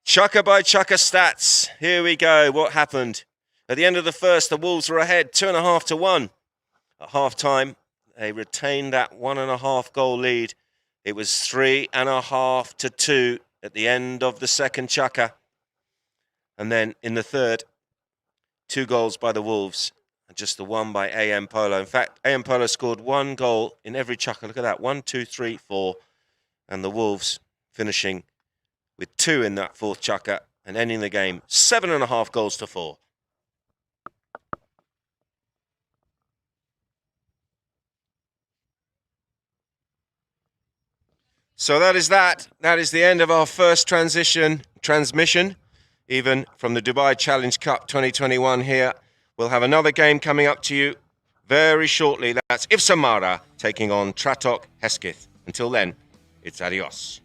Chukker by chukker stats. Here we go. What happened? At the end of the first, the Wolves were ahead 2.5 to 1. At half time, they retained that 1.5 goal lead. It was 3.5 to 2 at the end of the second chukker. And then in the third, 2 goals by the Wolves and just the one by AM Polo. In fact, AM Polo scored 1 goal in every chukker. Look at that. 1, 2, 3, 4. And the Wolves finishing with 2 in that fourth chukker and ending the game 7.5 goals to 4. So that is that. That is the end of our first transmission, even from the Dubai Challenge Cup 2021 here. We'll have another game coming up to you very shortly. That's If Samara taking on Tratok Hesketh. Until then, it's adios.